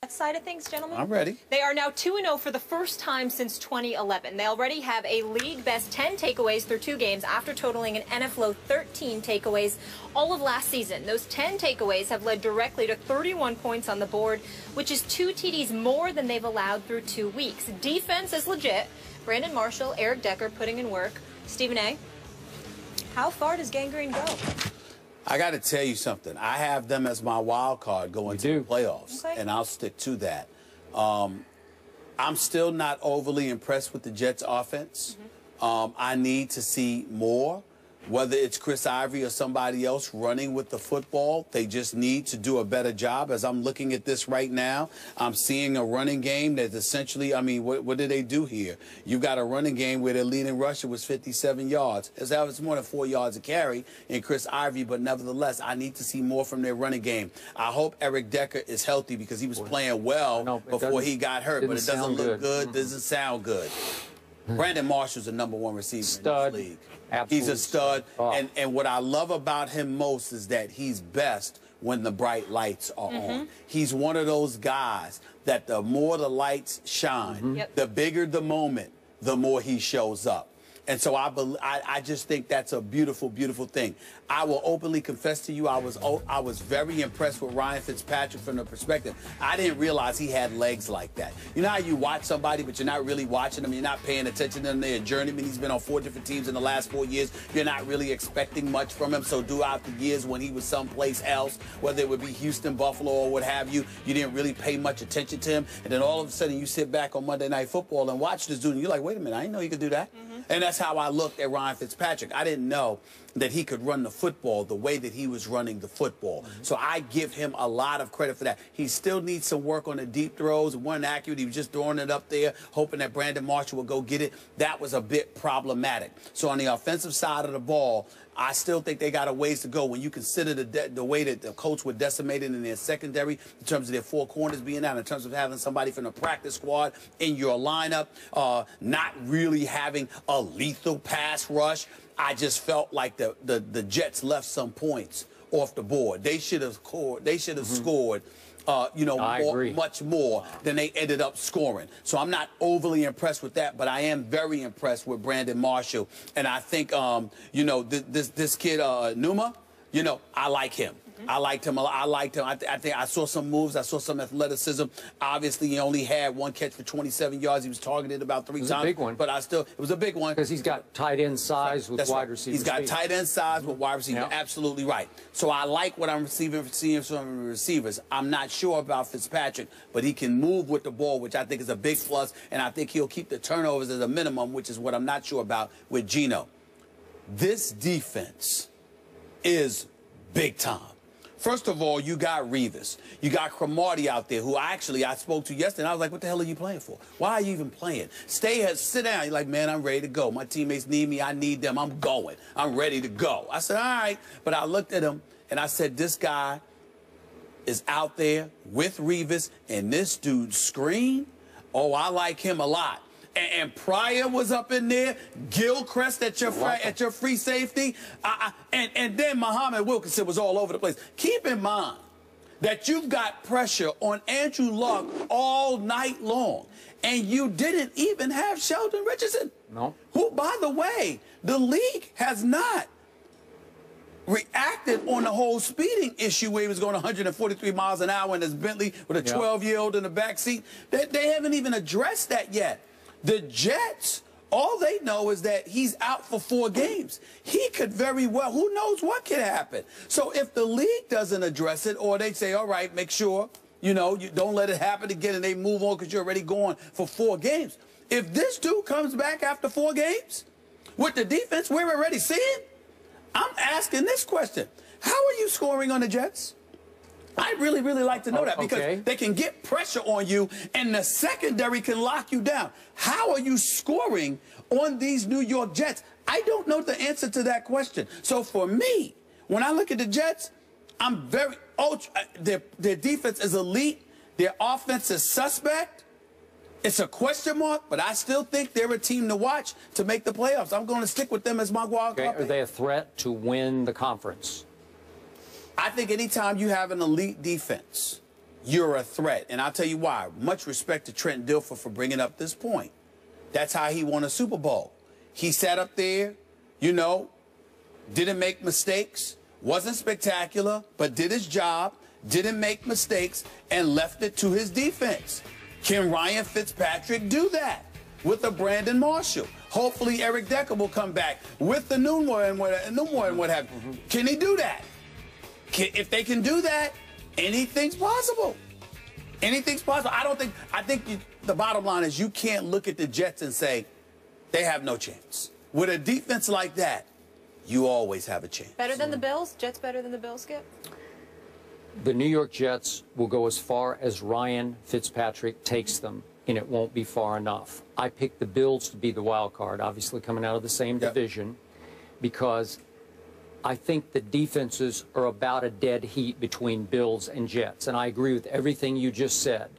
Side of things, gentlemen? I'm ready. They are now 2-0 for the first time since 2011. They already have a league-best 10 takeaways through 2 games after totaling an NFL 13 takeaways all of last season. Those 10 takeaways have led directly to 31 points on the board, which is 2 TDs more than they've allowed through 2 weeks. Defense is legit. Brandon Marshall, Eric Decker putting in work. Stephen A., how far does Gangrene go? I got to tell you something. I have them as my wild card going to the playoffs, and I'll stick to that. I'm still not overly impressed with the Jets' offense. I need to see more. Whether it's Chris Ivory or somebody else running with the football, they just need to do a better job. As I'm looking at this right now, I'm seeing a running game that's essentially, I mean, what did they do here? You got a running game where their leading rusher was 57 yards. It's more than 4 yards a carry in Chris Ivory, but nevertheless, I need to see more from their running game. I hope Eric Decker is healthy because he was playing well before he got hurt, but it doesn't look good, doesn't sound good. Brandon Marshall's the #1 receiver in this league. He's a stud, and what I love about him most is that he's best when the bright lights are on. He's one of those guys that the more the lights shine, the bigger the moment, the more he shows up. And so I just think that's a beautiful, beautiful thing. I will openly confess to you, I was very impressed with Ryan Fitzpatrick from the perspective. I didn't realize he had legs like that. You know how you watch somebody, but you're not really watching them, you're not paying attention to them. They're a journeyman. He's been on 4 different teams in the last 4 years. You're not really expecting much from him. So throughout the years when he was someplace else, whether it would be Houston, Buffalo, or what have you, you didn't really pay much attention to him. And then all of a sudden you sit back on Monday Night Football and watch this dude, and you're like, wait a minute, I didn't know he could do that. And that's how I looked at Ryan Fitzpatrick. I didn't know that he could run the football the way that he was running the football. So I give him a lot of credit for that. He still needs some work on the deep throws. One accurate, he was just throwing it up there, hoping that Brandon Marshall would go get it. That was a bit problematic. So on the offensive side of the ball, I still think they got a ways to go when you consider the way that the Colts were decimated in their secondary, in terms of their 4 corners being out, in terms of having somebody from the practice squad in your lineup, not really having a lethal pass rush. I just felt like the Jets left some points off the board. They should have scored. They should have scored. Much more than they ended up scoring. So I'm not overly impressed with that, but I am very impressed with Brandon Marshall. And I think, this kid, Numa, I like him. I liked him a lot. I liked him. I think I saw some moves. I saw some athleticism. Obviously, he only had 1 catch for 27 yards. He was targeted about 3 times. It was a big one. But it was a big one. Because he's got tight end size with wide receiver He's got tight end size with wide receiver. Yep. Absolutely right. So I like what I'm seeing from the receivers. I'm not sure about Fitzpatrick, but he can move with the ball, which I think is a big plus. And I think he'll keep the turnovers as a minimum, which is what I'm not sure about with Geno. This defense is big time. First of all, you got Revis. You got Cromartie out there, who I spoke to yesterday, and I was like, what the hell are you playing for? Why are you even playing? Sit down. You're like, man, I'm ready to go. My teammates need me. I need them. I'm going. I'm ready to go. I said, all right. But I looked at him, and I said, this guy is out there with Revis, and this dude screen. Oh, I like him a lot. And Pryor was up in there, Gilchrist at your free safety, and then Muhammad Wilkinson was all over the place. Keep in mind that you've got pressure on Andrew Luck all night long, and you didn't even have Sheldon Richardson, who, by the way, the league has not reacted on the whole speeding issue where he was going 143 miles an hour in his Bentley with a 12-year-old in the back seat. They haven't even addressed that yet. The Jets, all they know is that he's out for 4 games. He could very well, who knows what could happen. So if the league doesn't address it, or they say, all right, make sure, you don't let it happen again, and they move on because you're already going for 4 games. If this dude comes back after 4 games with the defense we're already seeing, I'm asking this question. How are you scoring on the Jets? I'd really, really like to know that, because they can get pressure on you and the secondary can lock you down. How are you scoring on these New York Jets? I don't know the answer to that question. So for me, when I look at the Jets, I'm very their defense is elite. Their offense is suspect. It's a question mark, but I still think they're a team to watch to make the playoffs. I'm going to stick with them as my wild card. Are they a threat to win the conference? I think anytime you have an elite defense, you're a threat. And I'll tell you why. Much respect to Trent Dilfer for bringing up this point. That's how he won a Super Bowl. He sat up there, you know, didn't make mistakes, wasn't spectacular, but did his job, didn't make mistakes, and left it to his defense. Can Ryan Fitzpatrick do that with a Brandon Marshall? Hopefully Eric Decker will come back with the Newmore and what have you. Can he do that? If they can do that, anything's possible. Anything's possible. I think the bottom line is you can't look at the Jets and say they have no chance. With a defense like that, you always have a chance. Better than the Bills? Jets better than the Bills, Skip? The New York Jets will go as far as Ryan Fitzpatrick takes them, and it won't be far enough. I picked the Bills to be the wild card, obviously coming out of the same division, because I think the defenses are about a dead heat between Bills and Jets. And I agree with everything you just said.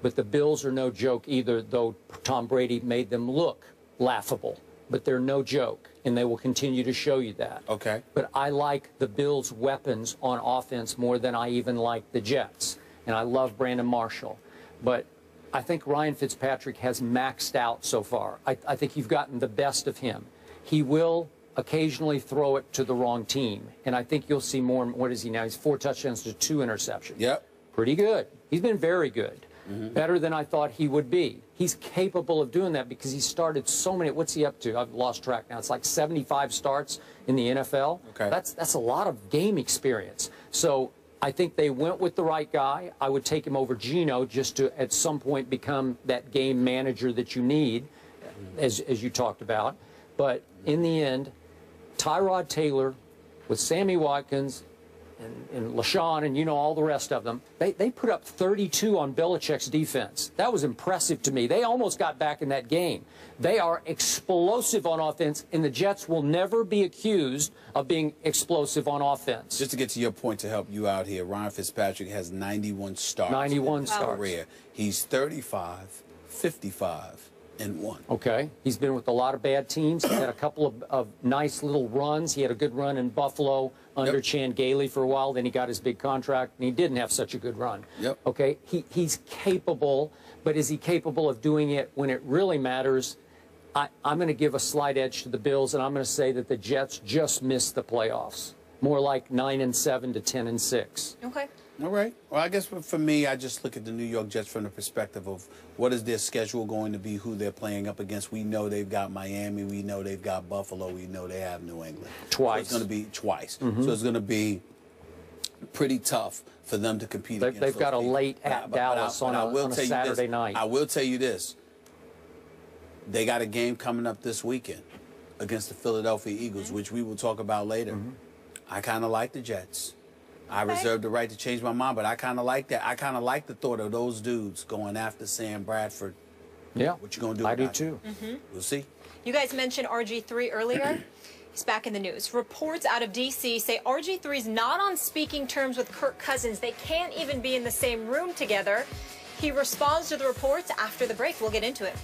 But the Bills are no joke either, though Tom Brady made them look laughable. But they're no joke, and they will continue to show you that. Okay. But I like the Bills' weapons on offense more than I even like the Jets. And I love Brandon Marshall. But I think Ryan Fitzpatrick has maxed out so far. I think you've gotten the best of him. He will occasionally throw it to the wrong team. And I think you'll see more. What is he now? He's 4 touchdowns to 2 interceptions. Yep. Pretty good. He's been very good. Better than I thought he would be. He's capable of doing that because he started so many. What's he up to? I've lost track now. It's like 75 starts in the NFL. Okay. That's a lot of game experience. So I think they went with the right guy. I would take him over Geno just to at some point become that game manager that you need, as you talked about. But in the end, Tyrod Taylor with Sammy Watkins and LaShawn and, you know, all the rest of them, they put up 32 on Belichick's defense. That was impressive to me. They almost got back in that game. They are explosive on offense, and the Jets will never be accused of being explosive on offense. Just to get to your point to help you out here, Ryan Fitzpatrick has 91 starts. 91 starts. Career. He's 35, 55. And 1. Okay. He's been with a lot of bad teams. He had a couple of nice little runs. He had a good run in Buffalo under Chan Gailey for a while. Then he got his big contract, and he didn't have such a good run. Yep. Okay. He's capable, but is he capable of doing it when it really matters? I'm going to give a slight edge to the Bills, and I'm going to say that the Jets just missed the playoffs. More like 9-7 to 10-6. Okay. All right. Well, I guess for me, I just look at the New York Jets from the perspective of what is their schedule going to be, who they're playing up against. We know they've got Miami. We know they've got Buffalo. We know they have New England. Twice. So it's going to be twice. So it's going to be pretty tough for them to compete against They've got a people. late at Dallas on a Saturday night. I will tell you this. They got a game coming up this weekend against the Philadelphia Eagles, which we will talk about later. I kind of like the Jets. I reserve the right to change my mind, but I kind of like that. I kind of like the thought of those dudes going after Sam Bradford. Yeah. What you going to do? I do too. We'll see. You guys mentioned RG3 earlier. He's back in the news. Reports out of D.C. say RG3 is not on speaking terms with Kirk Cousins. They can't even be in the same room together. He responds to the reports after the break. We'll get into it.